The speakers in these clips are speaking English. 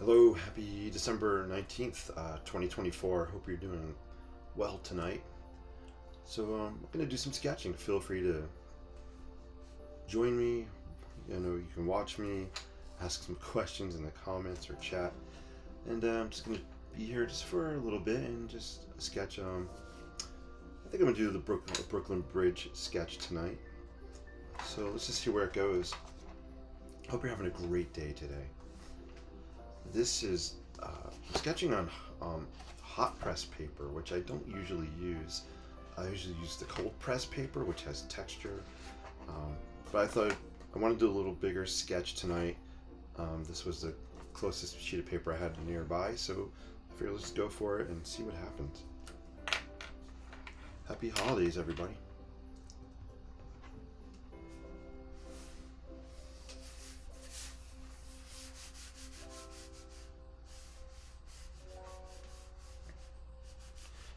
Hello, happy December 19th, 2024. Hope you're doing well tonight. So, I'm going to do some sketching. Feel free to join me. You can watch me, ask some questions in the comments or chat. And I'm just going to be here just for a little bit and just sketch. I think I'm going to do the Brooklyn Bridge sketch tonight. So, let's just see where it goes. Hope you're having a great day today. This is sketching on hot press paper, which I don't usually use. I usually use the cold press paper, which has texture. But I thought I wanted to do a little bigger sketch tonight. This was the closest sheet of paper I had nearby, so I figured let's go for it and see what happens. Happy holidays, everybody.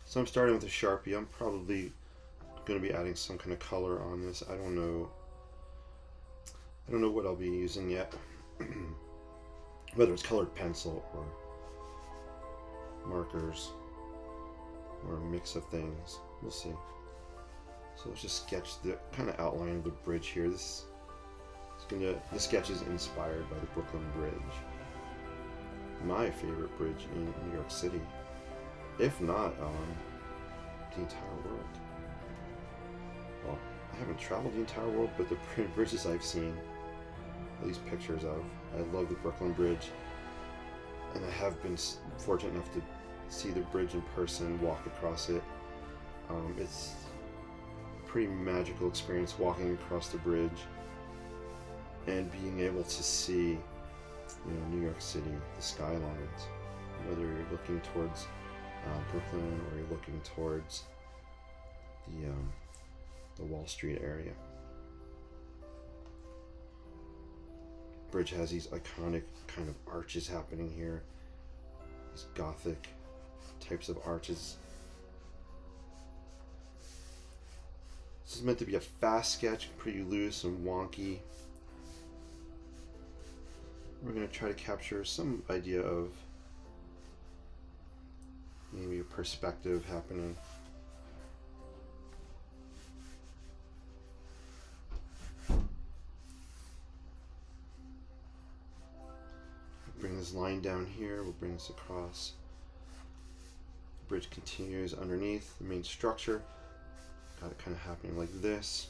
So I'm starting with a Sharpie. I'm probably going to be adding some kind of color on this. I don't know what I'll be using yet. Whether it's colored pencil or markers or a mix of things. We'll see. So let's just sketch the kind of outline of the bridge here. This sketch is inspired by the Brooklyn Bridge. My favorite bridge in New York City. If not, the entire world. Well, I haven't traveled the entire world, but the bridges I've seen, at least pictures of, I love the Brooklyn Bridge. And I have been fortunate enough to see the bridge in person, walk across it. It's a pretty magical experience walking across the bridge and being able to see, New York City, the skylines, whether you're looking towards Brooklyn, or you're looking towards the Wall Street area. Bridge has these iconic kind of arches happening here, these Gothic types of arches. This is meant to be a fast sketch, pretty loose and wonky. We're going to try to capture some idea of maybe a perspective happening. Bring this line down here, we'll bring this across. The bridge continues underneath the main structure. Got it kind of happening like this.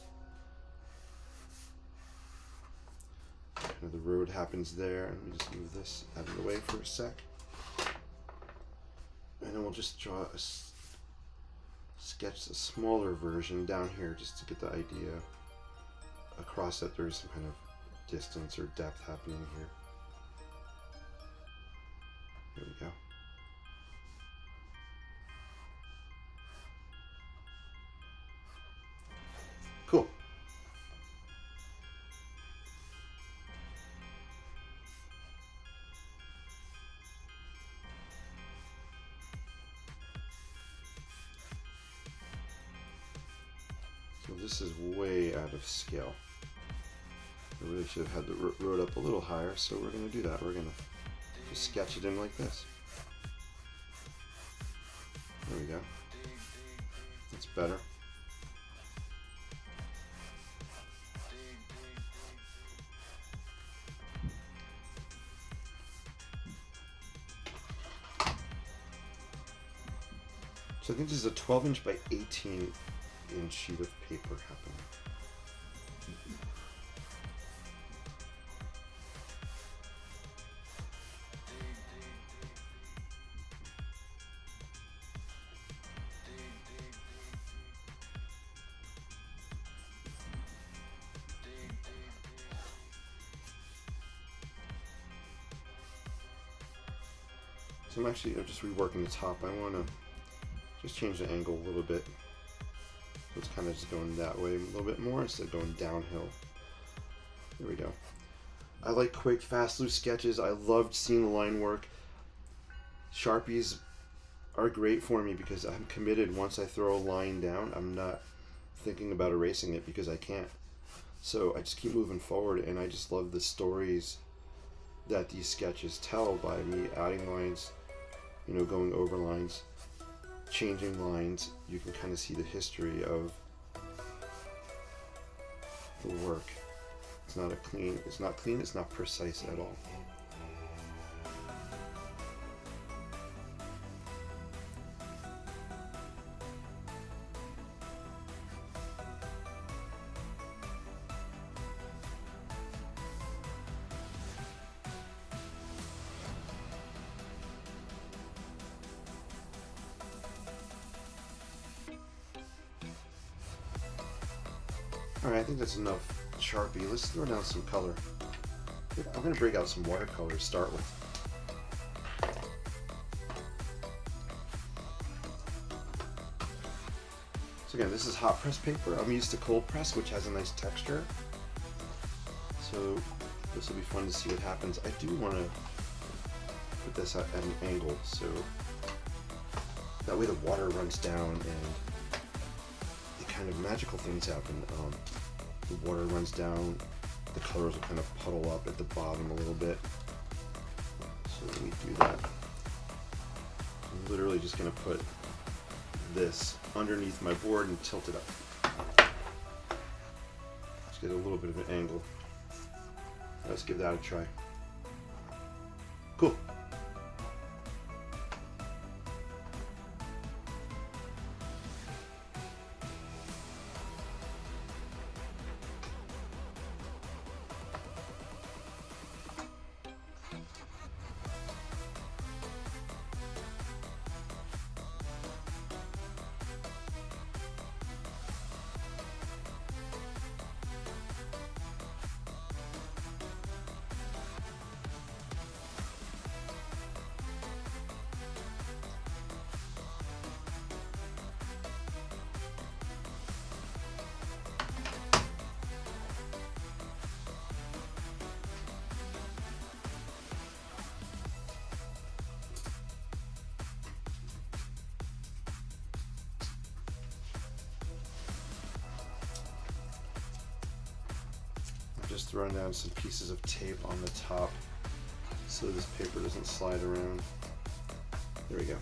Kind of the road happens there, and we just move this out of the way for a sec. And then we'll just draw sketch a smaller version down here just to get the idea across that there's some kind of distance or depth happening here. There we go. Cool. So this is way out of scale. I really should have had the road up a little higher, so we're going to do that. We're going to just sketch it in like this. There we go. That's better. So I think this is a 12-inch by 18-inch sheet of paper happening. So I'm just reworking the top. I want to just change the angle a little bit. So it's kind of just going that way a little bit more instead of going downhill. There we go. I like quick, fast, loose sketches. I loved seeing the line work. Sharpies are great for me because I'm committed. Once I throw a line down, I'm not thinking about erasing it because I can't. So I just keep moving forward, and I just love the stories that these sketches tell by me adding lines, you know, going over lines, changing lines. You can kind of see the history of the work. It's not clean, it's not precise at all. Alright, I think that's enough Sharpie. Let's throw down some color. I'm going to break out some watercolor to start with. So again, this is hot press paper. I'm used to cold press, which has a nice texture. So this will be fun to see what happens. I do want to put this at an angle, so that way the water runs down and the kind of magical things happen. The water runs down, the colors will kind of puddle up at the bottom a little bit. So we do that. I'm literally just going to put this underneath my board and tilt it up. Just get a little bit of an angle. Let's give that a try. Cool. Just throwing down some pieces of tape on the top so this paper doesn't slide around. There we go.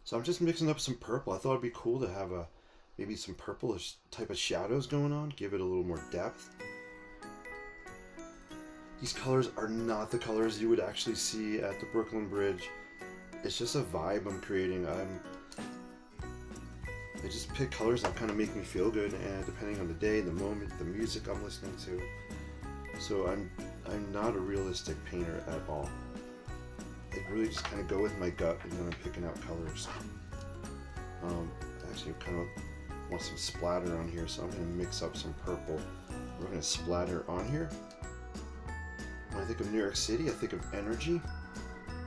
So I'm just mixing up some purple. I thought it'd be cool to have maybe some purplish type of shadows going on, give it a little more depth. These colors are not the colors you would actually see at the Brooklyn Bridge. It's just a vibe I'm creating. I just pick colors that kind of make me feel good, and depending on the day, the moment, the music I'm listening to. So I'm not a realistic painter at all. I really just kind of go with my gut when I'm picking out colors. Actually, I kind of want some splatter on here, so I'm going to mix up some purple. We're going to splatter on here. When I think of New York City, I think of energy,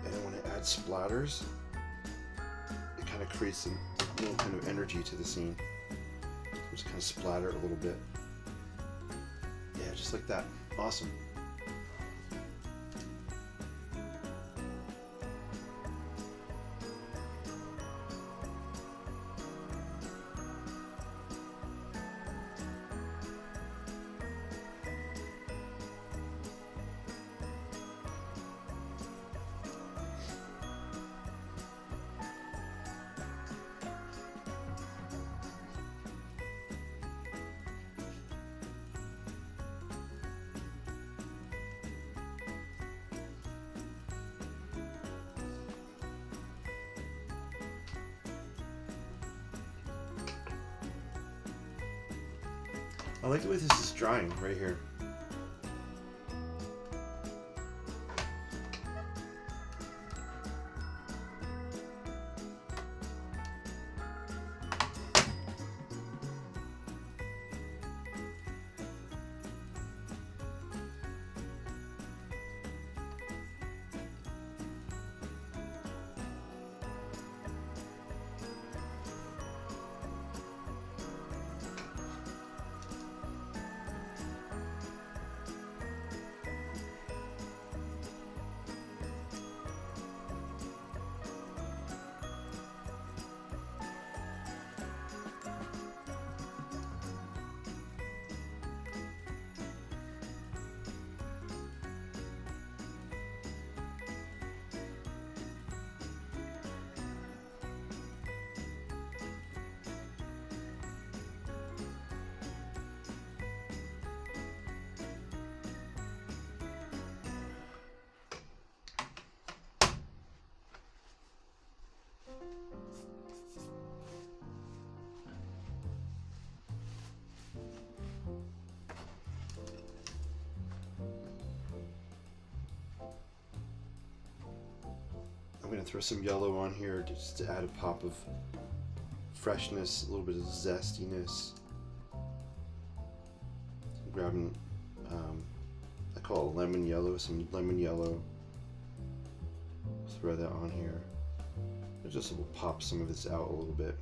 and when it adds splatters, it kind of creates a little kind of energy to the scene. So just kind of splatter a little bit. Yeah, just like that. Awesome. I like the way this is drying right here. I'm going to throw some yellow on here just to add a pop of freshness, a little bit of zestiness. I'm grabbing, I call it lemon yellow, some lemon yellow. Throw that on here. It just will pop some of this out a little bit.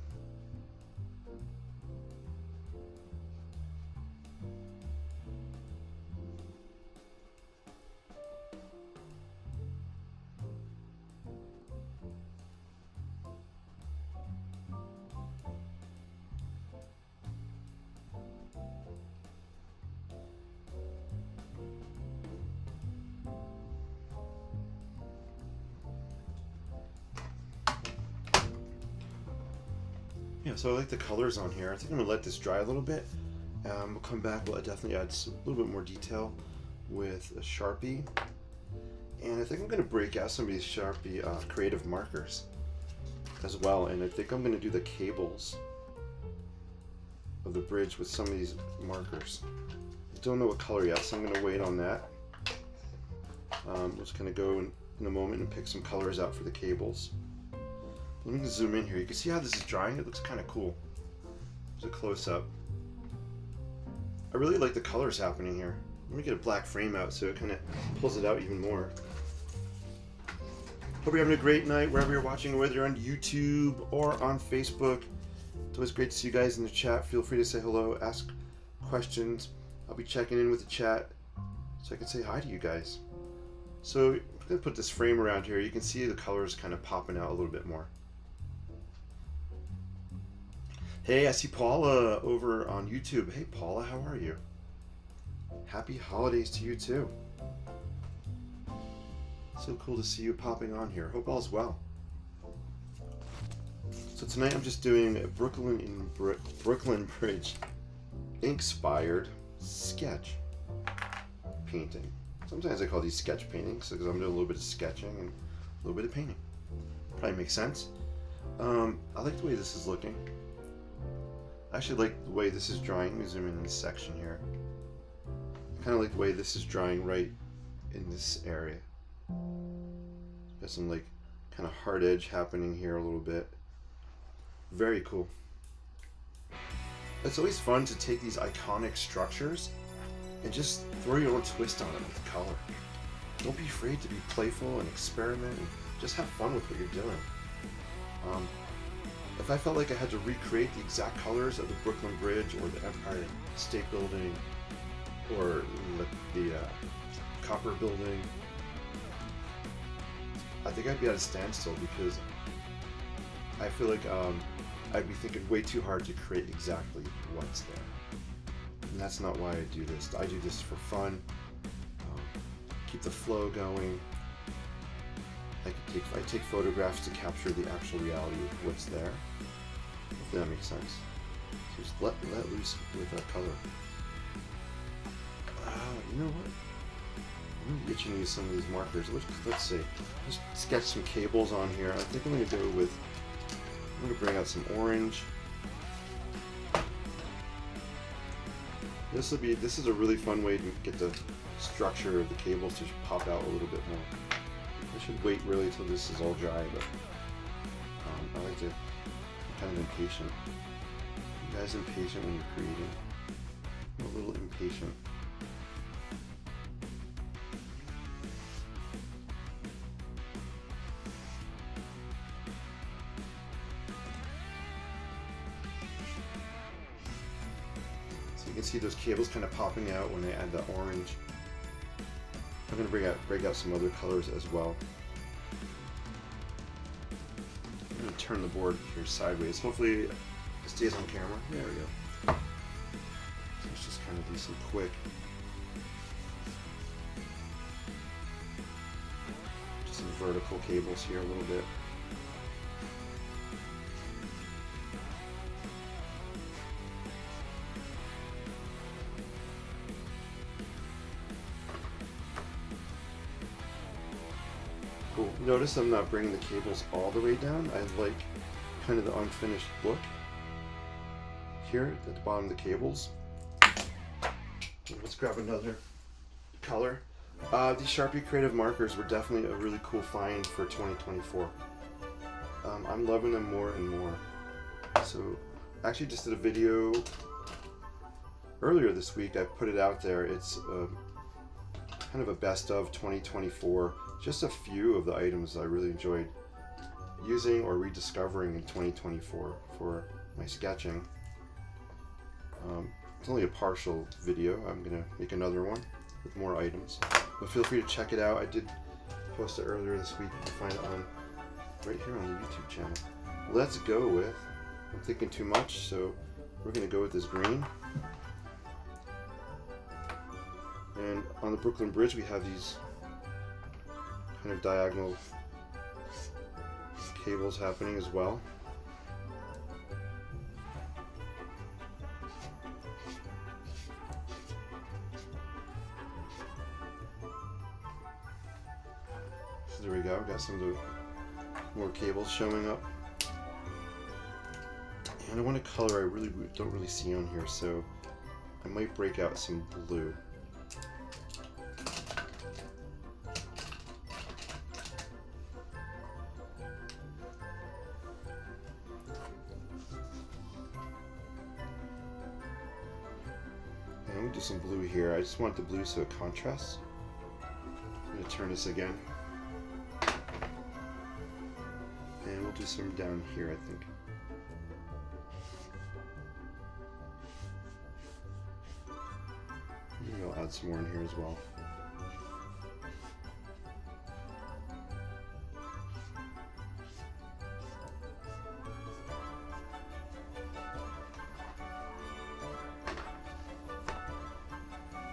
Yeah, so I like the colors on here. I think I'm gonna let this dry a little bit. We'll come back. We'll definitely add a little bit more detail with a Sharpie, and I think I'm gonna break out some of these Sharpie creative markers as well. And I think I'm gonna do the cables of the bridge with some of these markers. I don't know what color yet, so I'm gonna wait on that. I'm just gonna go in a moment and pick some colors out for the cables. Let me zoom in here. You can see how this is drying. It looks kind of cool. There's a close-up. I really like the colors happening here. Let me get a black frame out so it kind of pulls it out even more. Hope you're having a great night wherever you're watching, whether you're on YouTube or on Facebook. It's always great to see you guys in the chat. Feel free to say hello, ask questions. I'll be checking in with the chat so I can say hi to you guys. So I'm going to put this frame around here. You can see the colors kind of popping out a little bit more. Hey, I see Paula over on YouTube. Hey Paula, how are you? Happy holidays to you too. So cool to see you popping on here. Hope all's well. So tonight I'm just doing a Brooklyn Bridge ink-inspired sketch painting. Sometimes I call these sketch paintings because I'm doing a little bit of sketching and a little bit of painting. Probably makes sense. I like the way this is looking. I actually like the way this is drying. Let me zoom in this section here. I kind of like the way this is drying right in this area. Got some like kind of hard edge happening here a little bit. Very cool. It's always fun to take these iconic structures and just throw your own twist on it with color. Don't be afraid to be playful and experiment and just have fun with what you're doing. If I felt like I had to recreate the exact colors of the Brooklyn Bridge or the Empire State Building or the Copper Building, I think I'd be at a standstill because I feel like I'd be thinking way too hard to create exactly what's there. And that's not why I do this. I do this for fun, keep the flow going. I take photographs to capture the actual reality of what's there. Hopefully that makes sense. So just let loose with that color. You know what? I'm really itching to use some of these markers. Let's see. Just sketch some cables on here. I think I'm going to go with, I'm going to bring out some orange. This is a really fun way to get the structure of the cables to pop out a little bit more. I should wait really until this is all dry, but I like to, I'm kind of impatient. You guys impatient when you're creating? I'm a little impatient. So you can see those cables kind of popping out when I add the orange. I'm going to break out some other colors as well. I'm going to turn the board here sideways. Hopefully it stays on camera. There we go. So let's just kind of do some quick. Just some vertical cables here a little bit. Cool. Notice I'm not bringing the cables all the way down. I like kind of the unfinished look here at the bottom of the cables. Let's grab another color. These Sharpie Creative markers were definitely a really cool find for 2024. I'm loving them more and more. So I actually just did a video earlier this week. I put it out there. It's kind of a best of 2024. Just a few of the items I really enjoyed using or rediscovering in 2024 for my sketching. It's only a partial video. I'm going to make another one with more items. But feel free to check it out. I did post it earlier this week. You can find it on right here on the YouTube channel. Let's go with, I'm thinking too much, so we're going to go with this green. And on the Brooklyn Bridge we have these kind of diagonal cables happening as well. So there we go, got some of the more cables showing up. And I want a color I really don't really see on here, so I might break out some blue. I'm going to do some blue here. I just want the blue so it contrasts. I'm going to turn this again. And we'll do some down here, I think. Maybe I'll add some more in here as well.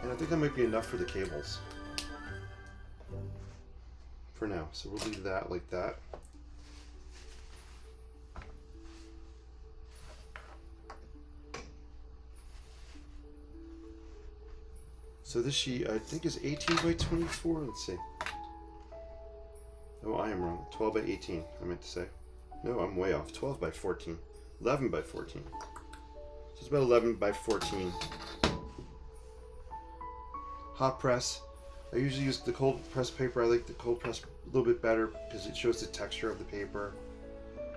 And I think that might be enough for the cables for now. So we'll leave that like that. So this sheet I think is 18 by 24. Let's see. Oh, I am wrong. 12 by 18, I meant to say. No, I'm way off. 12 by 14. 11 by 14. So it's about 11 by 14. Hot press. I usually use the cold press paper. I like the cold press a little bit better because it shows the texture of the paper.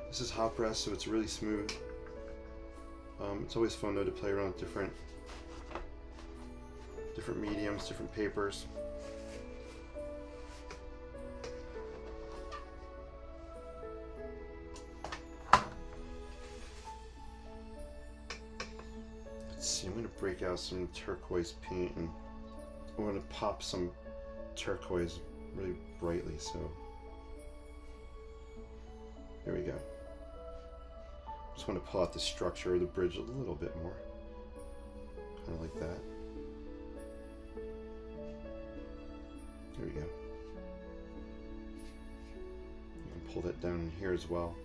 This is hot press, so it's really smooth. It's always fun though to play around with different mediums, different papers. Let's see, I'm going to break out some turquoise paint and I'm going to pop some turquoise really brightly, so there we go. Just want to pull out the structure of the bridge a little bit more, kind of like that. There we go. You can pull that down in here as well.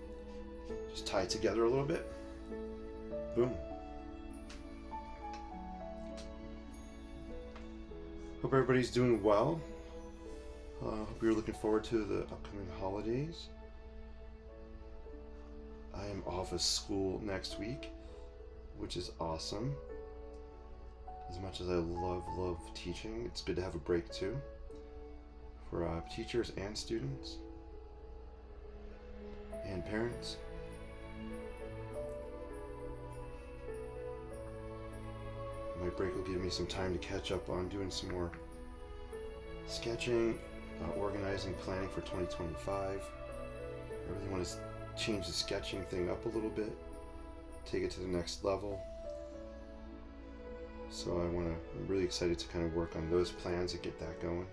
Just tie it together a little bit. Boom. Hope everybody's doing well. Hope you're looking forward to the upcoming holidays. I am off of school next week, which is awesome. As much as I love teaching, it's good to have a break too, for teachers and students and parents. My break will give me some time to catch up on doing some more sketching, organizing, planning for 2025. I really want to change the sketching thing up a little bit, take it to the next level. So I'm really excited to kind of work on those plans and get that going.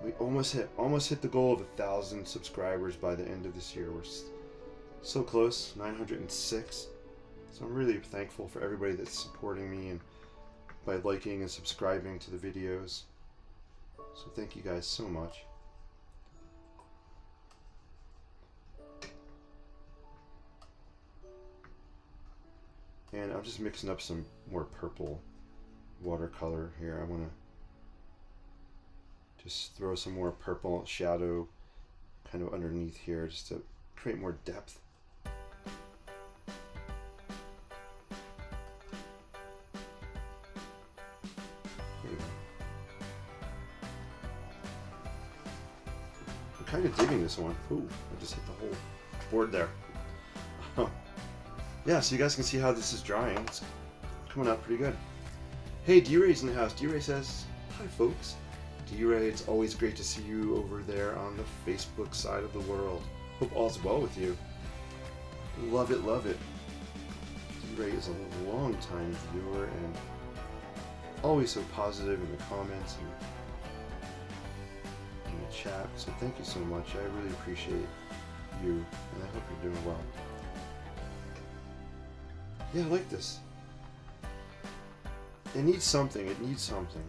We almost hit the goal of 1,000 subscribers by the end of this year. We're so close, 906. So I'm really thankful for everybody that's supporting me and by liking and subscribing to the videos. So thank you guys so much. And I'm just mixing up some more purple watercolor here. I want to just throw some more purple shadow kind of underneath here just to create more depth. There we go. I'm kind of digging this one. Ooh, I just hit the whole board there. Yeah, so you guys can see how this is drying. It's coming out pretty good. Hey, D-Ray's in the house. D-Ray says, hi folks. D-Ray, it's always great to see you over there on the Facebook side of the world. Hope all's well with you. Love it, love it. D-Ray is a long-time viewer and always so positive in the comments and in the chat. So thank you so much. I really appreciate you and I hope you're doing well. Yeah, I like this. It needs something. It needs something.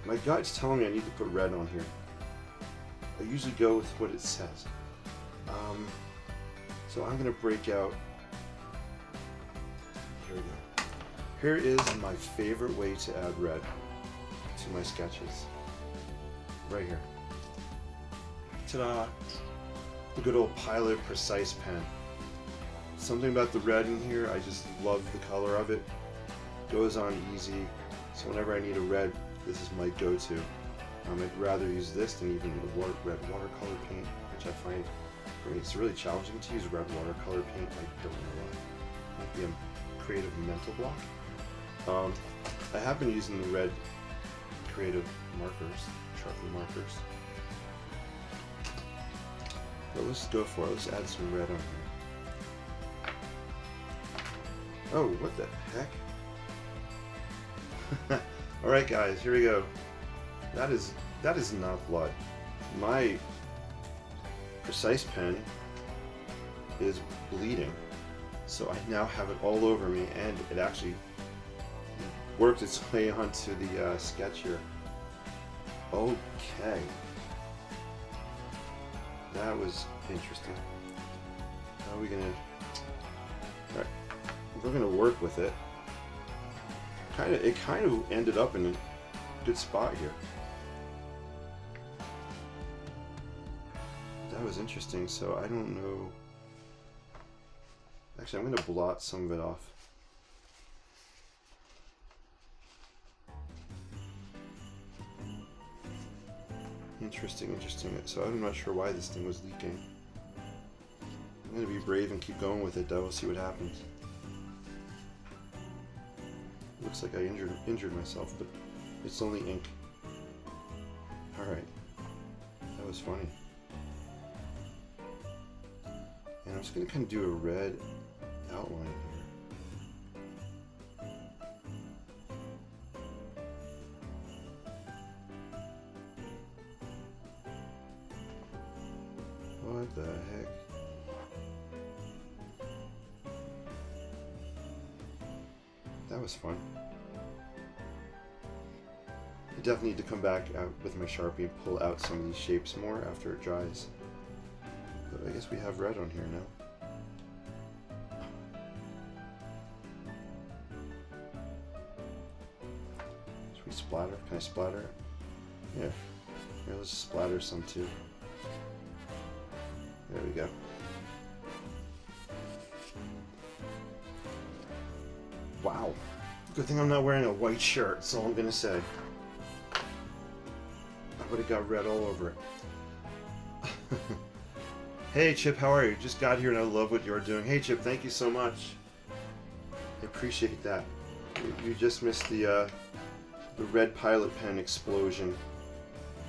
My gut's telling me I need to put red on here. I usually go with what it says. So I'm gonna break out. Here we go. Here is my favorite way to add red to my sketches. Right here. Ta-da! The good old Pilot Precise pen. Something about the red in here, I just love the color of it. Goes on easy, so whenever I need a red, this is my go-to. I'd rather use this than even the red watercolor paint, which I find for me it's really challenging to use red watercolor paint. I don't know why. It might be a creative mental block. I have been using the red creative markers, Sharpie markers. But let's go for it. Let's add some red on here. Oh, what the heck? Alright guys, here we go. That is not blood. My Precise pen is bleeding. So I now have it all over me and it actually worked its way onto the sketch here. Okay. That was interesting. How are we gonna... Alright. we're gonna work with it. It kind of ended up in a good spot here. That was interesting. So I don't know. Actually, I'm gonna blot some of it off. Interesting. So I'm not sure why this thing was leaking. I'm gonna be brave and keep going with it though. We'll see what happens. Looks like I injured myself, but it's only ink. Alright. That was funny. And I'm just gonna kind of do a red outline here. What the heck? That was fun. I definitely need to come back out with my Sharpie and pull out some of these shapes more after it dries. But I guess we have red on here now. Should we splatter? Can I splatter it? Yeah. Here, let's splatter some too. There we go. Wow. Good thing I'm not wearing a white shirt, that's all I'm gonna say. I would have got red all over it. Hey Chip, how are you? Just got here and I love what you're doing. Hey Chip, thank you so much. I appreciate that. You just missed the red Pilot pen explosion.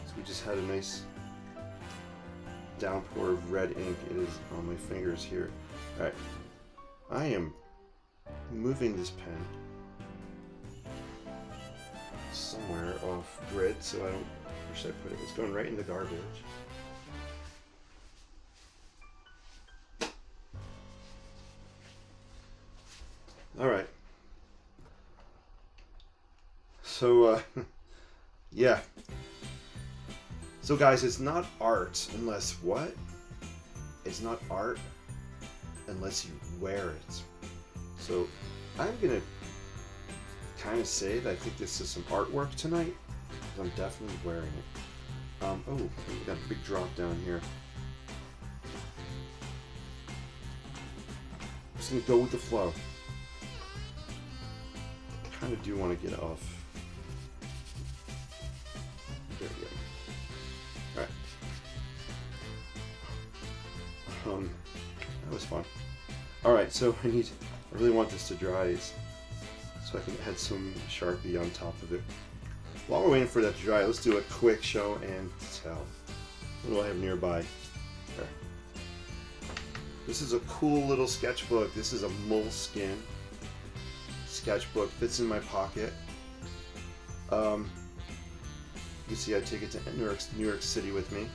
So we just had a nice downpour of red ink. It is on my fingers here. Alright. I am moving this pen somewhere off grid so I don't. Where should I put it? It's going right in the garbage. Alright. So, yeah. So guys, it's not art unless what? It's not art unless you wear it. So, I'm gonna kind of say that I think this is some artwork tonight, because I'm definitely wearing it. Oh, we got a big drop down here. I'm just gonna go with the flow. I kind of do want to get off. There we go. Alright. That was fun. Alright, so I really want this to dry so I can add some Sharpie on top of it. While we're waiting for that to dry, let's do a quick show and tell. What do I have nearby? There. This is a cool little sketchbook. This is a Moleskine sketchbook. Fits in my pocket. You can see I take it to New York City with me.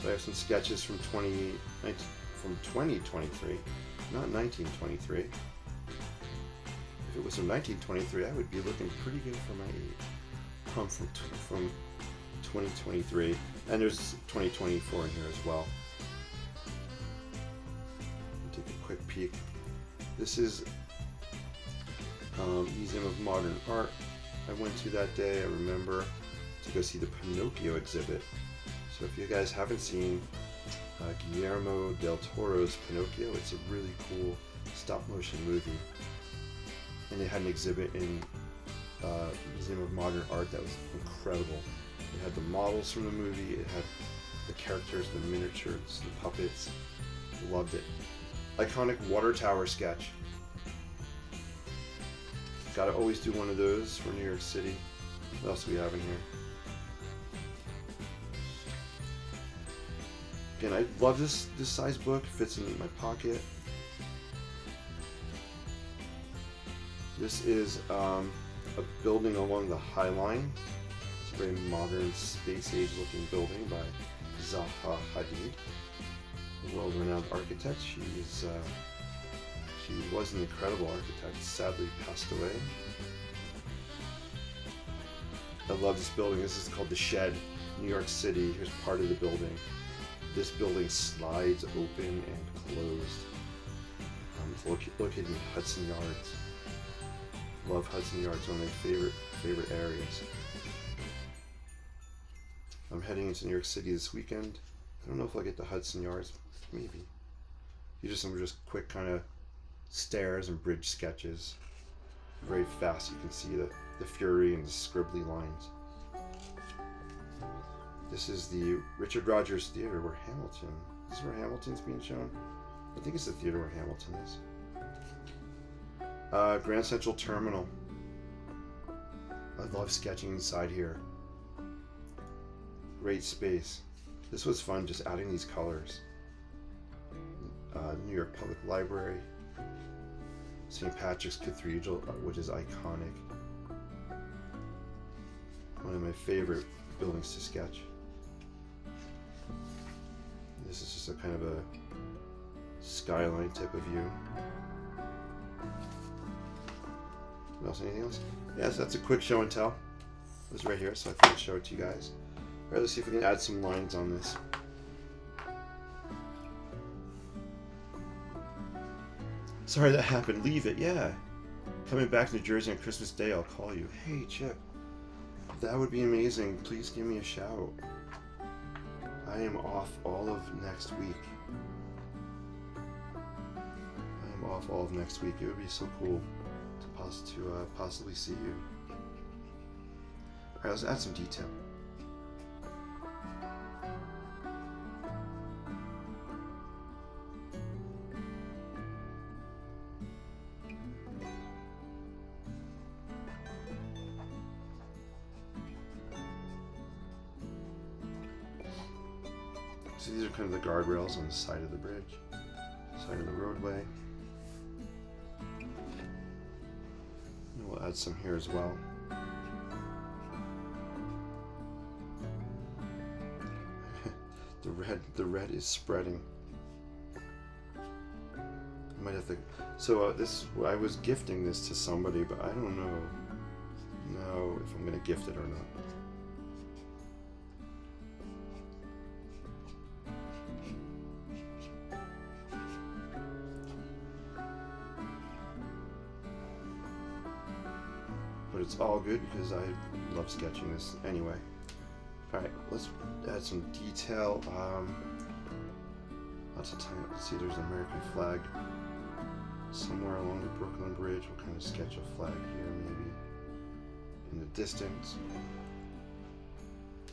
So I have some sketches from 2023, not 1923. If it was from 1923, I would be looking pretty good for my age. From 2023, and there's 2024 in here as well. Take a quick peek. This is Museum of Modern Art. I went to that day. I remember to go see the Pinocchio exhibit. So if you guys haven't seen Guillermo del Toro's Pinocchio, it's a really cool stop-motion movie, and they had an exhibit in Museum of Modern Art that was incredible. It had the models from the movie, it had the characters, the miniatures, the puppets. Loved it. Iconic water tower sketch. Gotta always do one of those for New York City. What else do we have in here? Again, I love this size book. It fits in my pocket. This is a building along the High Line. It's a very modern, space-age looking building by Zaha Hadid, a world-renowned architect. She was an incredible architect, sadly passed away. I love this building. This is called The Shed, New York City. Here's part of the building. This building slides open and closed. located in Hudson Yards. Love Hudson Yards, one of my favorite areas. I'm heading into New York City this weekend. I don't know if I'll get to Hudson Yards, maybe. These are some just quick kind of stairs and bridge sketches. Very fast, you can see the fury and the scribbly lines. This is the Richard Rogers Theater where Hamilton. Is this where Hamilton's being shown? I think it's the theater where Hamilton is. Grand Central Terminal. I love sketching inside here. Great space. This was fun, just adding these colors. New York Public Library. St. Patrick's Cathedral, which is iconic. One of my favorite buildings to sketch. This is just a kind of a skyline type of view. What else? Anything else? Yes, that's a quick show and tell. It was right here, so I thought I'd show it to you guys. Alright, let's see if we can add some lines on this. Sorry that happened. Leave it, yeah. Coming back to New Jersey on Christmas Day, I'll call you. Hey, Chip. That would be amazing. Please give me a shout. I am off all of next week. It would be so cool to possibly see you. Alright, let's add some detail. So these are kind of the guardrails on the side of the bridge, side of the roadway. And we'll add some here as well. The red is spreading. I might have to. So I was gifting this to somebody, but I don't know if I'm gonna gift it or not. But it's all good because I love sketching this anyway. Alright, let's add some detail. Lots of time. Let's see, there's an American flag somewhere along the Brooklyn Bridge. We'll kind of sketch a flag here, maybe in the distance.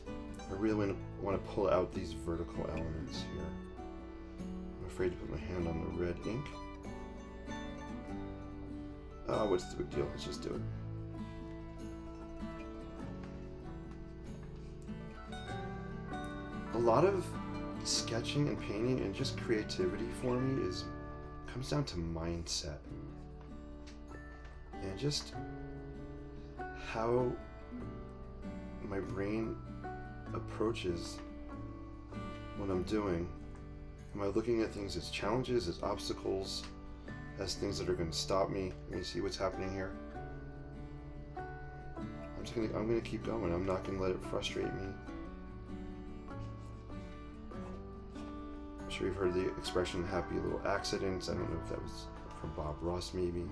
I really want to pull out these vertical elements here. I'm afraid to put my hand on the red ink. Oh, what's the big deal? Let's just do it. A lot of sketching and painting and just creativity for me comes down to mindset and just how my brain approaches what I'm doing. Am I looking at things as challenges, as obstacles, as things that are going to stop me? Let me see what's happening here. I'm gonna keep going. I'm not gonna let it frustrate me. I'm sure you've heard the expression happy little accidents. I don't know if that was from Bob Ross maybe.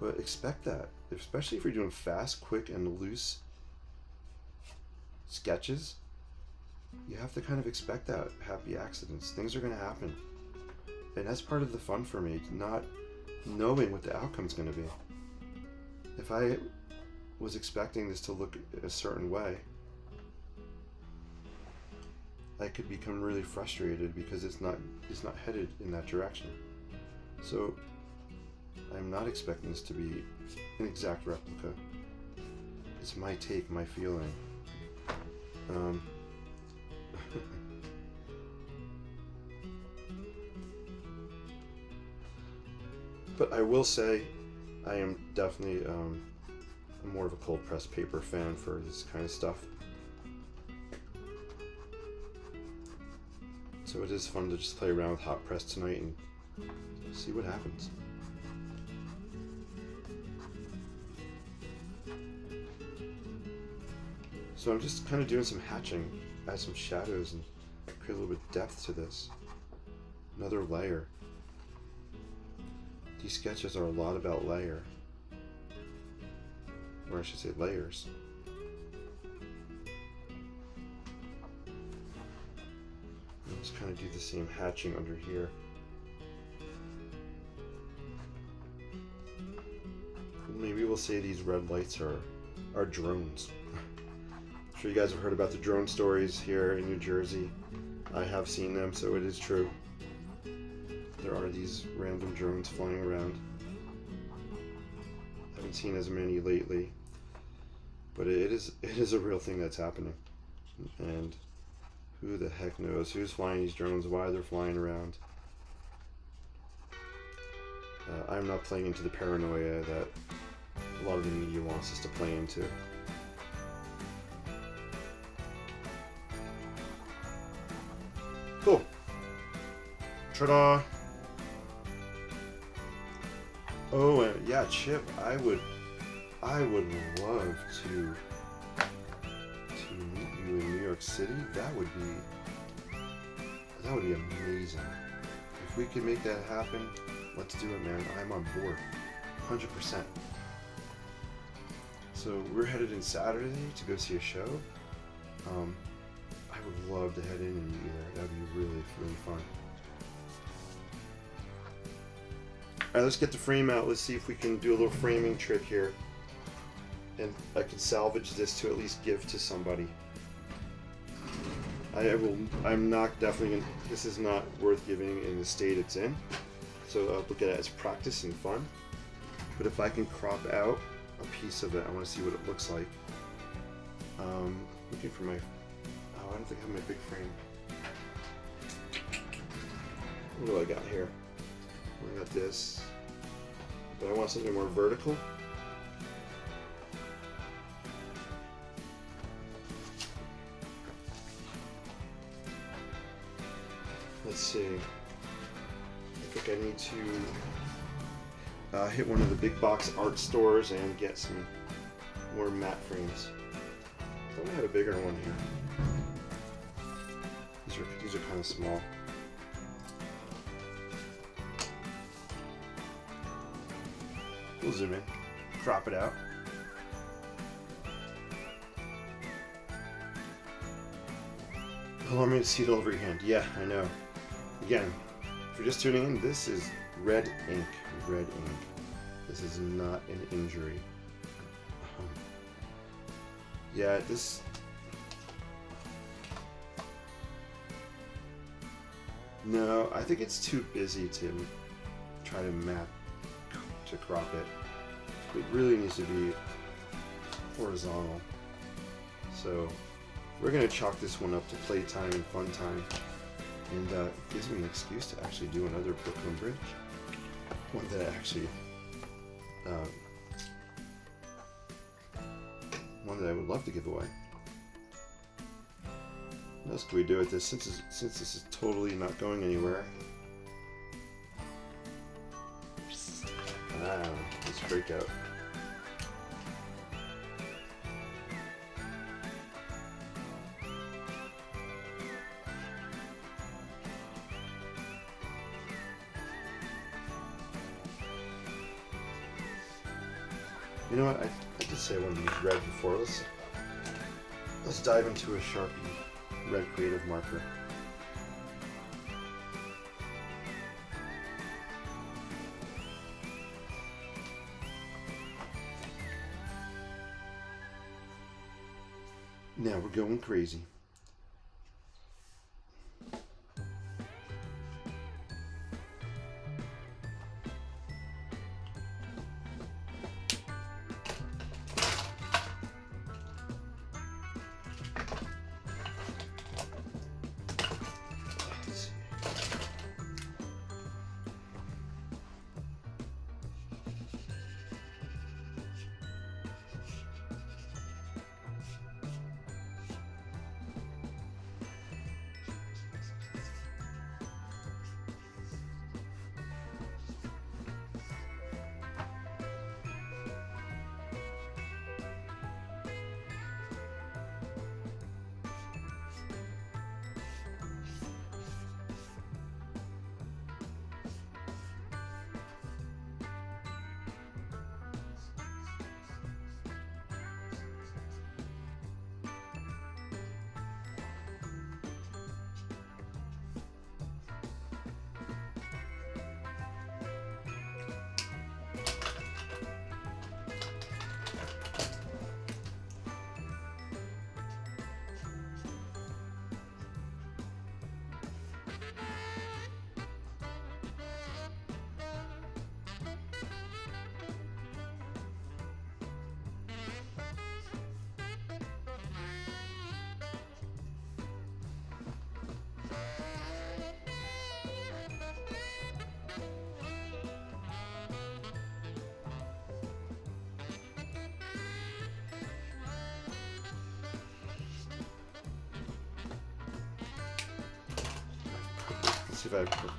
But expect that, especially if you're doing fast, quick, and loose sketches. You have to kind of expect that, happy accidents. Things are going to happen. And that's part of the fun for me, not knowing what the outcome's going to be. If I was expecting this to look a certain way, I could become really frustrated because it's not headed in that direction. So I'm not expecting this to be an exact replica. It's my take, my feeling. But I will say, I am definitely more of a cold pressed paper fan for this kind of stuff. So it is fun to just play around with hot press tonight and see what happens. So I'm just kind of doing some hatching, add some shadows and create a little bit of depth to this. Another layer. these sketches are a lot about layer. Or I should say layers. Let's kind of do the same hatching under here. Maybe we'll say these red lights are drones. I'm sure you guys have heard about the drone stories here in New Jersey. I have seen them, so it is true. There are these random drones flying around. I haven't seen as many lately, but it is a real thing that's happening. And who the heck knows who's flying these drones, why they're flying around. I'm not playing into the paranoia that a lot of the media wants us to play into. Cool. Ta-da! Oh, and yeah, Chip, I would love to meet you in New York City. That would be amazing. If we could make that happen, let's do it, man. I'm on board, 100%. So we're headed in Saturday to go see a show. I would love to head in and meet you there. That'd be really, really fun. Alright, let's get the frame out. Let's see if we can do a little framing trick here. And I can salvage this to at least give to somebody. I'm not definitely gonna, this is not worth giving in the state it's in. So I'll look at it as practice and fun. But if I can crop out a piece of it, I want to see what it looks like. Looking for my, I don't think I have my big frame. What do I got here? I got this, but I want something more vertical. Let's see. I think I need to hit one of the big box art stores and get some more matte frames. I thought I had a bigger one here. These are kind of small. We'll zoom in, crop it out. Allow me to see it all over your hand. Yeah, I know. Again, if you're just tuning in, this is red ink. Red ink. This is not an injury. Yeah, this. No, I think it's too busy to try to crop it. It really needs to be horizontal. So we're gonna chalk this one up to playtime and fun time, and it gives me an excuse to actually do another Brooklyn Bridge, one that I actually, one that I would love to give away. What else can we do with this? Since this is totally not going anywhere. Let's break out. You know what? I did say I wanted to use red before. Let's dive into a Sharpie red creative marker. Now we're going crazy. Let's see. Let's see if I can.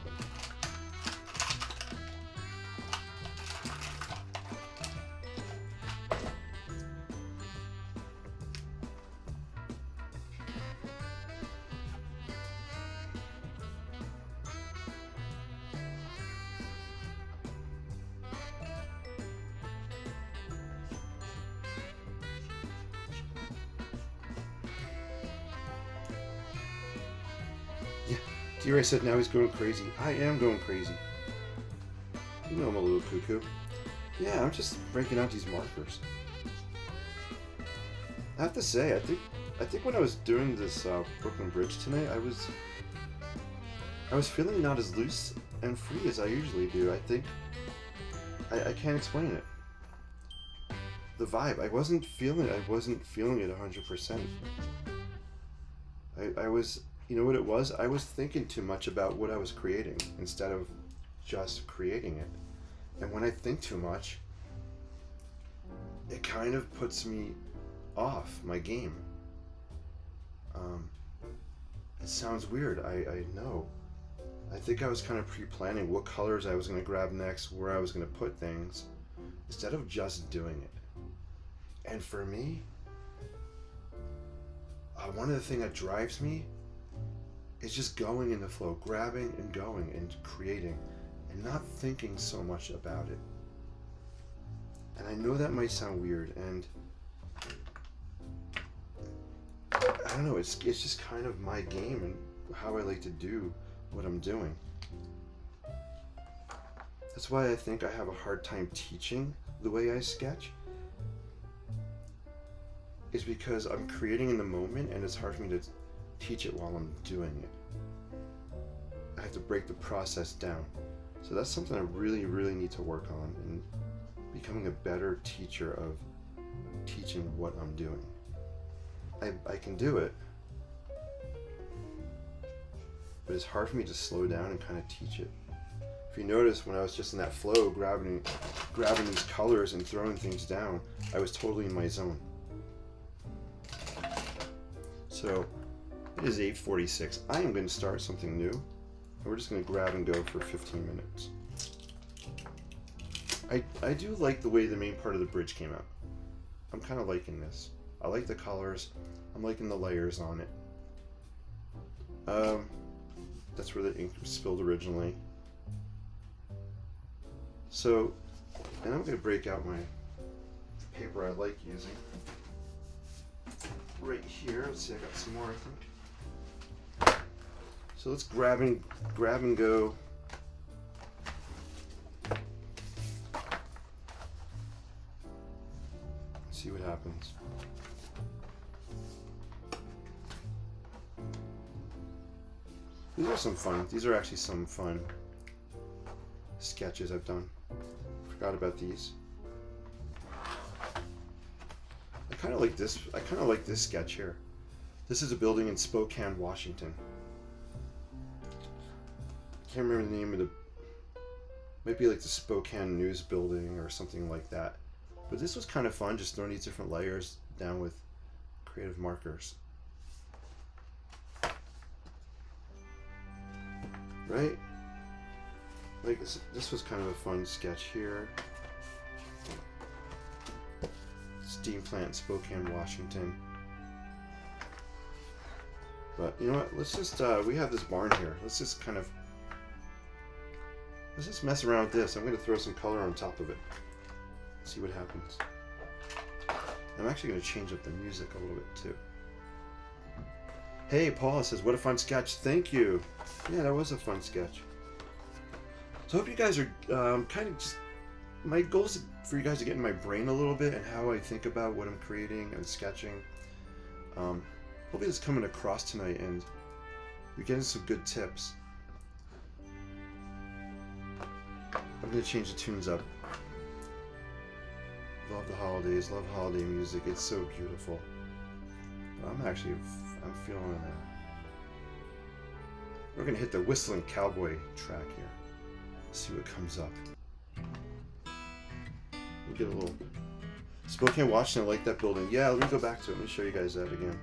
Yeah, D-Ray said now he's going crazy. I am going crazy. You know I'm a little cuckoo. Yeah, I'm just breaking out these markers. I have to say, I think when I was doing this Brooklyn Bridge tonight, I was feeling not as loose and free as I usually do. I think I can't explain it. The vibe, I wasn't feeling it 100%. I was, you know what it was? I was thinking too much about what I was creating instead of just creating it. And when I think too much, it kind of puts me off my game. It sounds weird, I know. I think I was kind of pre-planning what colors I was going to grab next, where I was going to put things, instead of just doing it. And for me, one of the things that drives me is just going in the flow, grabbing and going and creating, and not thinking so much about it. And I know that might sound weird, and I don't know, it's just kind of my game and how I like to do what I'm doing. That's why I think I have a hard time teaching the way I sketch. Is because I'm creating in the moment and it's hard for me to teach it while I'm doing it. I have to break the process down. So that's something I really, really need to work on in becoming a better teacher of teaching what I'm doing. I can do it, but it's hard for me to slow down and kind of teach it. If you notice, when I was just in that flow, grabbing these colors and throwing things down, I was totally in my zone. So it is 8:46. I am going to start something new, and we're just going to grab and go for 15 minutes. I do like the way the main part of the bridge came out. I'm kind of liking this. I like the colors. I'm liking the layers on it. That's where the ink was spilled originally. So, and I'm going to break out my paper I like using. Right here, let's see, I got some more, I think. So let's grab and go. See what happens. These are some fun. These are actually some fun sketches I've done. Forgot about these. I kind of like this sketch here. This is a building in Spokane, Washington. I can't remember the name of might be like the Spokane News Building or something like that. But this was kind of fun, just throwing these different layers down with creative markers. Right? Like this was kind of a fun sketch here. Steam plant, Spokane, Washington. But you know what? Let's just we have this barn here. Let's just mess around with this. I'm going to throw some color on top of it. See what happens. I'm actually going to change up the music a little bit too. Hey, Paula says, what a fun sketch. Thank you. Yeah, that was a fun sketch. So I hope you guys are kind of just... My goal is for you guys to get in my brain a little bit and how I think about what I'm creating and sketching. Hopefully it's coming across tonight and you're getting some good tips. I'm going to change the tunes up. Love the holidays, love holiday music. It's so beautiful. I'm feeling it. We're going to hit the Whistling Cowboy track here. See what comes up. We'll get a little... Spokane, Washington, I like that building. Yeah, let me go back to it. Let me show you guys that again.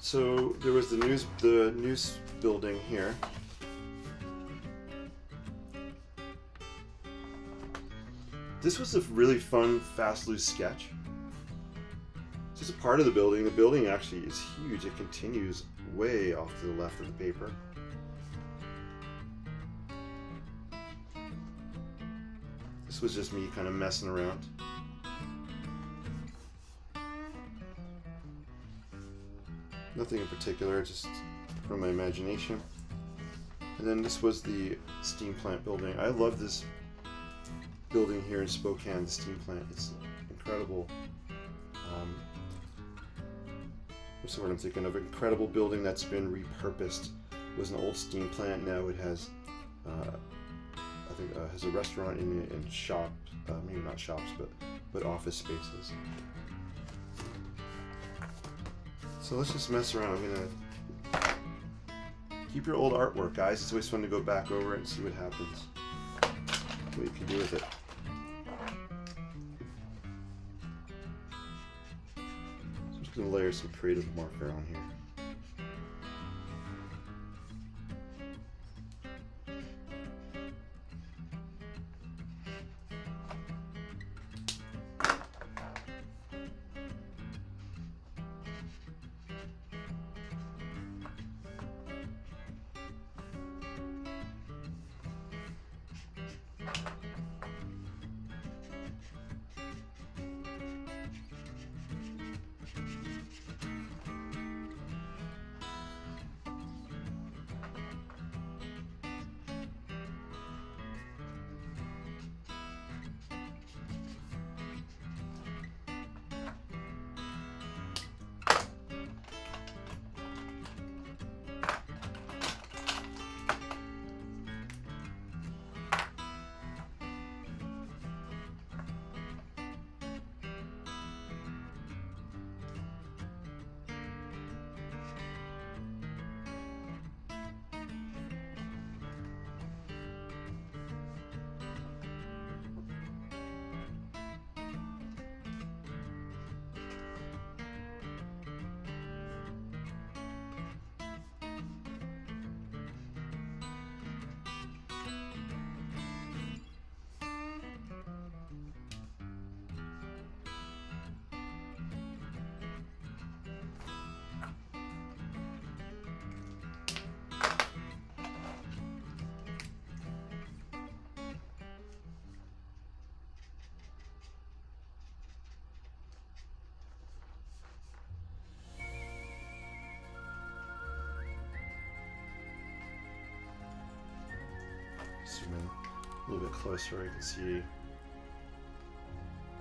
So there was the news building here. This was a really fun, fast, loose sketch. Just a part of the building. The building actually is huge. It continues way off to the left of the paper. This was just me kind of messing around. Nothing in particular, just from my imagination. And then this was the steam plant building. I love this building here in Spokane, the steam plant. It's incredible. What's the word I'm thinking of? Incredible building that's been repurposed. It was an old steam plant. Now it has, I think, has a restaurant in it and shop. Maybe not shops, but office spaces. So let's just mess around. I'm gonna keep your old artwork, guys. It's always fun to go back over it and see what happens. What you can do with it. So I'm just gonna layer some creative marker on here. Zoom in a little bit closer, I can see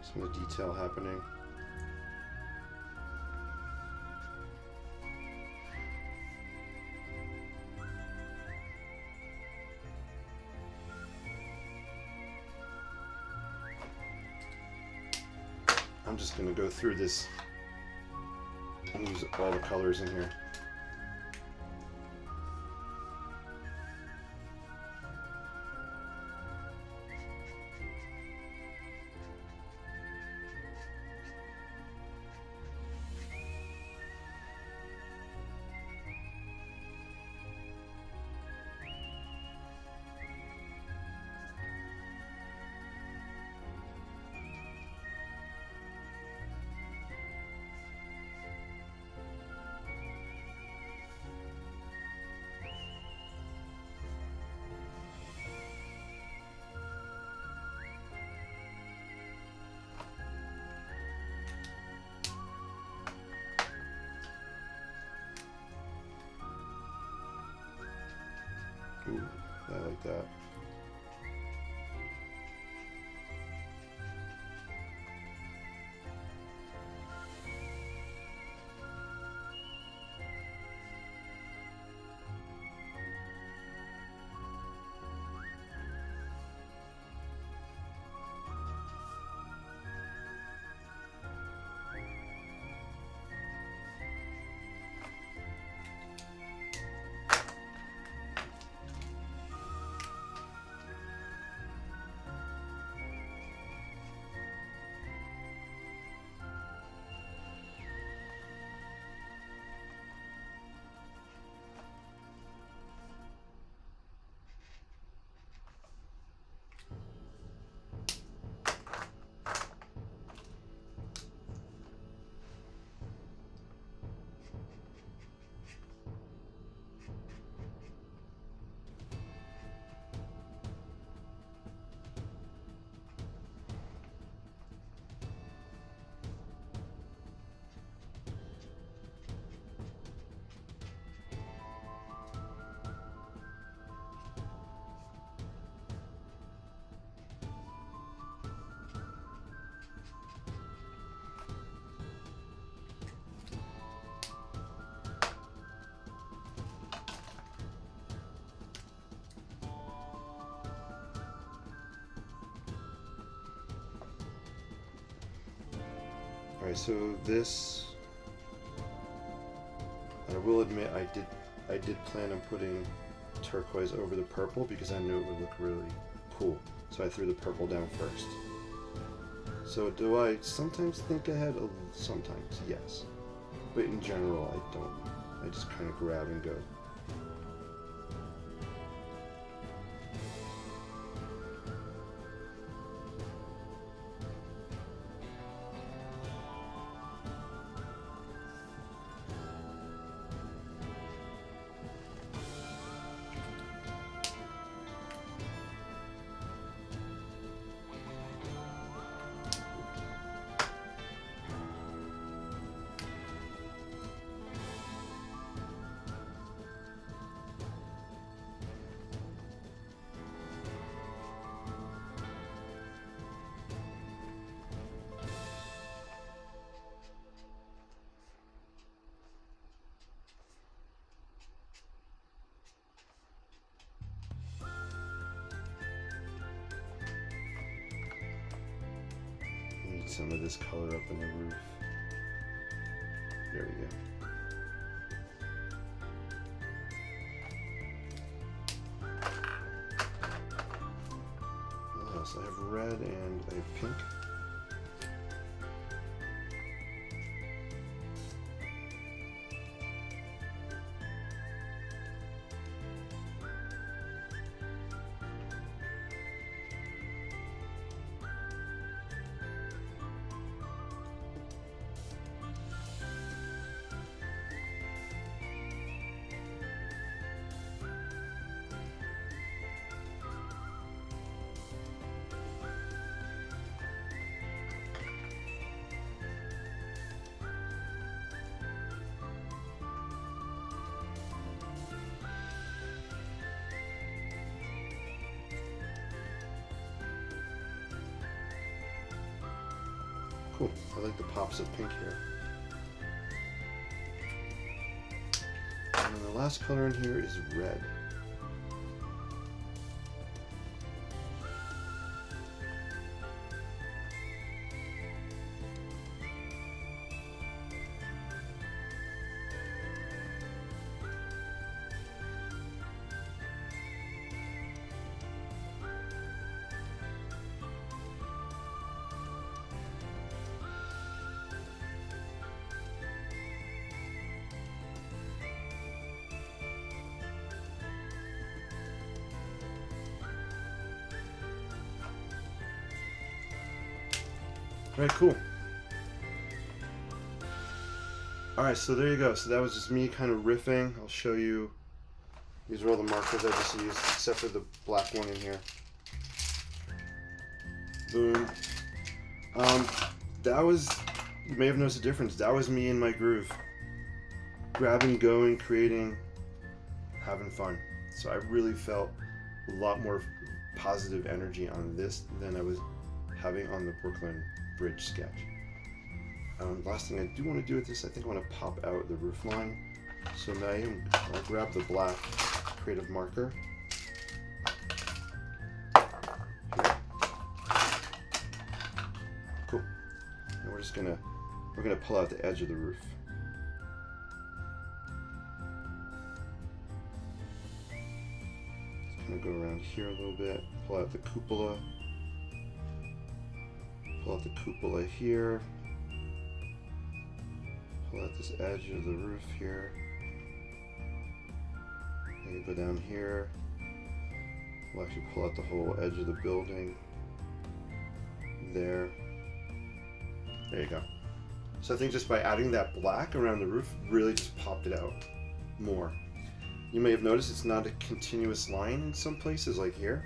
some of the detail happening. I'm just going to go through this and use all the colors in here. Ooh, I like that. Alright, so this, I will admit I did plan on putting turquoise over the purple because I knew it would look really cool. So I threw the purple down first. So do I sometimes think ahead? Sometimes, yes. But in general, I don't. I just kind of grab and go. Some of this color up in the roof. There we go. What else? I have red and I have pink. Cool. I like the pops of pink here. And then the last color in here is red. Alright, cool. Alright, so there you go. So that was just me kind of riffing. I'll show you. These are all the markers I just used, except for the black one in here. Boom. That was, you may have noticed a difference. That was me in my groove. Grabbing, going, creating, having fun. So I really felt a lot more positive energy on this than I was having on the Brooklyn Bridge sketch. Last thing I do want to do with this, I think I want to pop out the roof line. So now I'll grab the black creative marker. Here. Cool. And we're gonna pull out the edge of the roof. Just kind of go around here a little bit, pull out the cupola. Pull out the cupola here. Pull out this edge of the roof here. And you go down here. We'll actually pull out the whole edge of the building. There. There you go. So I think just by adding that black around the roof really just popped it out more. You may have noticed it's not a continuous line in some places, like here.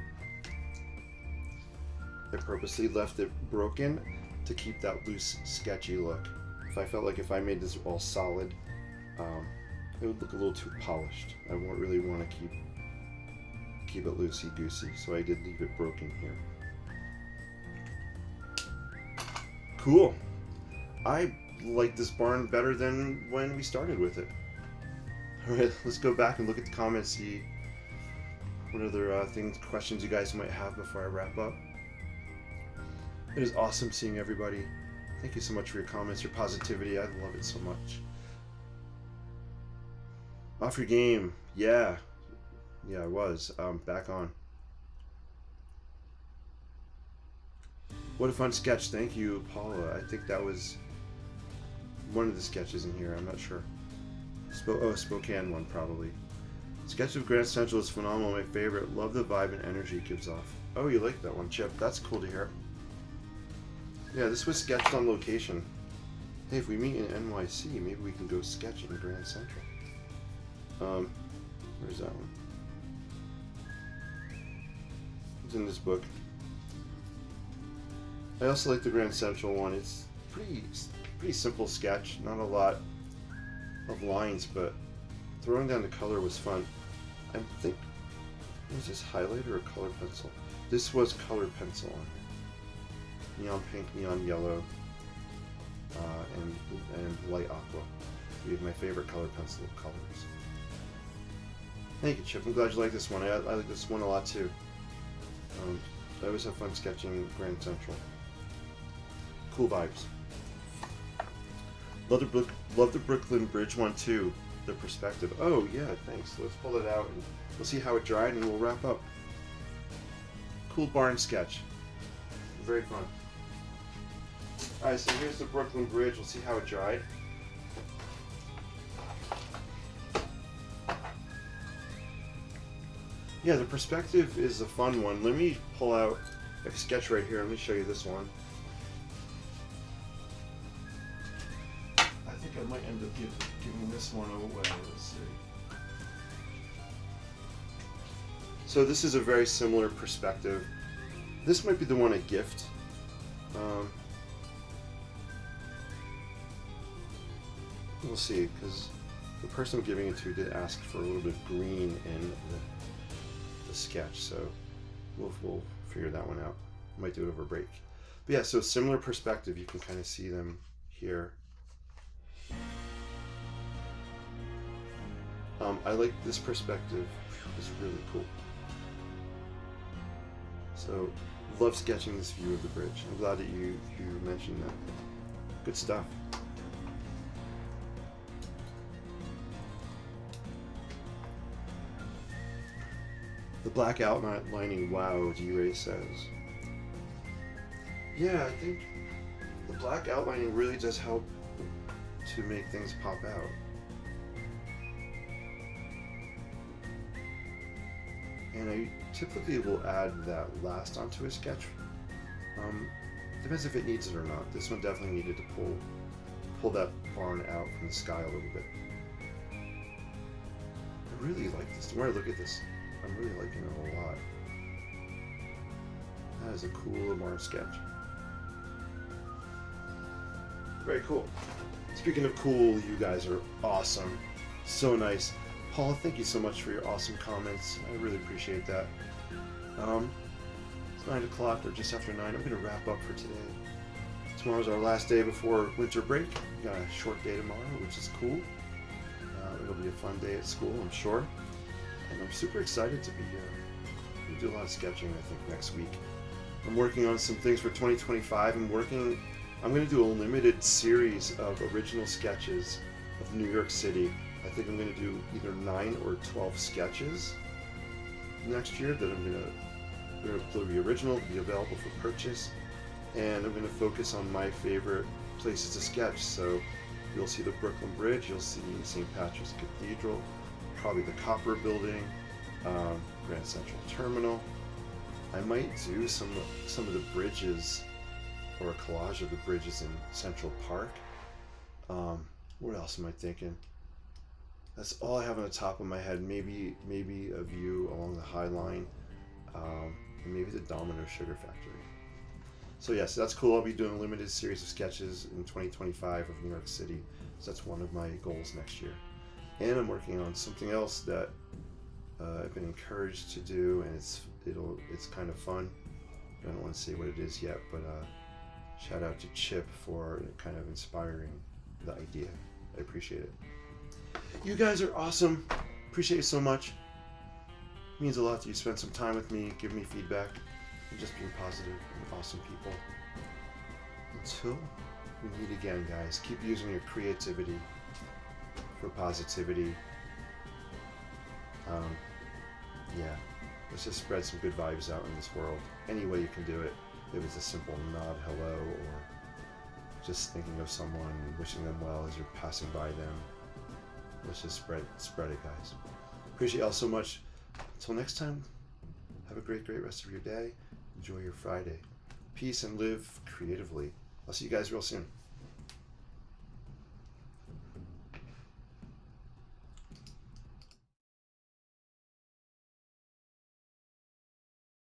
I purposely left it broken to keep that loose, sketchy look. If I felt like if I made this all solid, it would look a little too polished. I won't really want to keep it loosey-goosey, so I did leave it broken here. Cool. I like this barn better than when we started with it. Alright, let's go back and look at the comments, see what other questions you guys might have before I wrap up. It is awesome seeing everybody. Thank you so much for your comments, your positivity. I love it so much. Off your game. Yeah. Yeah, I was. Back on. What a fun sketch. Thank you, Paula. I think that was one of the sketches in here. I'm not sure. Spokane one, probably. Sketch of Grand Central is phenomenal. My favorite. Love the vibe and energy it gives off. Oh, you like that one, Chip. That's cool to hear. Yeah, this was sketched on location. Hey, if we meet in NYC, maybe we can go sketch in Grand Central. Where's that one? It's in this book. I also like the Grand Central one. It's pretty simple sketch. Not a lot of lines, but throwing down the color was fun. I think, was this highlighter or color pencil? This was color pencil on here. Neon pink, neon yellow, and light aqua. Three of my favorite color pencil colors. Thank you, Chip. I'm glad you like this one. I like this one a lot too. I always have fun sketching Grand Central. Cool vibes. Love the Brooklyn Bridge one too. The perspective. Oh yeah, thanks. Let's pull it out and we'll see how it dried and we'll wrap up. Cool barn sketch. Very fun. Alright, so here's the Brooklyn Bridge. We'll see how it dried. Yeah, the perspective is a fun one. Let me pull out a sketch right here. Let me show you this one. I think I might end up giving this one away. Let's see. So this is a very similar perspective. This might be the one I gift. We'll see, because the person I'm giving it to did ask for a little bit of green in the sketch, so we'll figure that one out. Might do it over break. But yeah, so similar perspective. You can kind of see them here. I like this perspective. It's really cool. So, love sketching this view of the bridge. I'm glad that you mentioned that. Good stuff. The black outlining, wow, D-Ray says. Yeah, I think the black outlining really does help to make things pop out. And I typically will add that last onto a sketch. Depends if it needs it or not. This one definitely needed to pull that barn out from the sky a little bit. I really like this. The more I look at this, I'm really liking it a lot. That is a cool little barn sketch. Very cool. Speaking of cool, you guys are awesome. So nice. Paula, thank you so much for your awesome comments. I really appreciate that. It's 9 o'clock or just after 9. I'm going to wrap up for today. Tomorrow's our last day before winter break. We got a short day tomorrow, which is cool. It'll be a fun day at school, I'm sure. And I'm super excited to be here. We'll do a lot of sketching, I think, next week. I'm working on some things for 2025. I'm going to do a limited series of original sketches of New York City. I think I'm going to do either 9 or 12 sketches next year that they'll be original, be available for purchase, and I'm going to focus on my favorite places to sketch. So you'll see the Brooklyn Bridge, you'll see St. Patrick's Cathedral, probably the Copper Building, Grand Central Terminal. I might do some of the bridges, or a collage of the bridges in Central Park. What else am I thinking? That's all I have on the top of my head. Maybe a view along the High Line, and maybe the Domino Sugar Factory. So yes, that's cool. I'll be doing a limited series of sketches in 2025 of New York City. So that's one of my goals next year. And I'm working on something else that I've been encouraged to do, and it's kind of fun. I don't want to say what it is yet, but shout out to Chip for kind of inspiring the idea. I appreciate it. You guys are awesome. Appreciate you so much. It means a lot that you spend some time with me, give me feedback, and just being positive and awesome people. Until we meet again, guys. Keep using your creativity for positivity. Yeah, let's just spread some good vibes out in this world. Any way you can do it. If it's a simple nod, hello, or just thinking of someone and wishing them well as you're passing by them. Let's just spread it, guys. Appreciate y'all so much. Until next time, have a great rest of your day. Enjoy your Friday. Peace and live creatively. I'll see you guys real soon.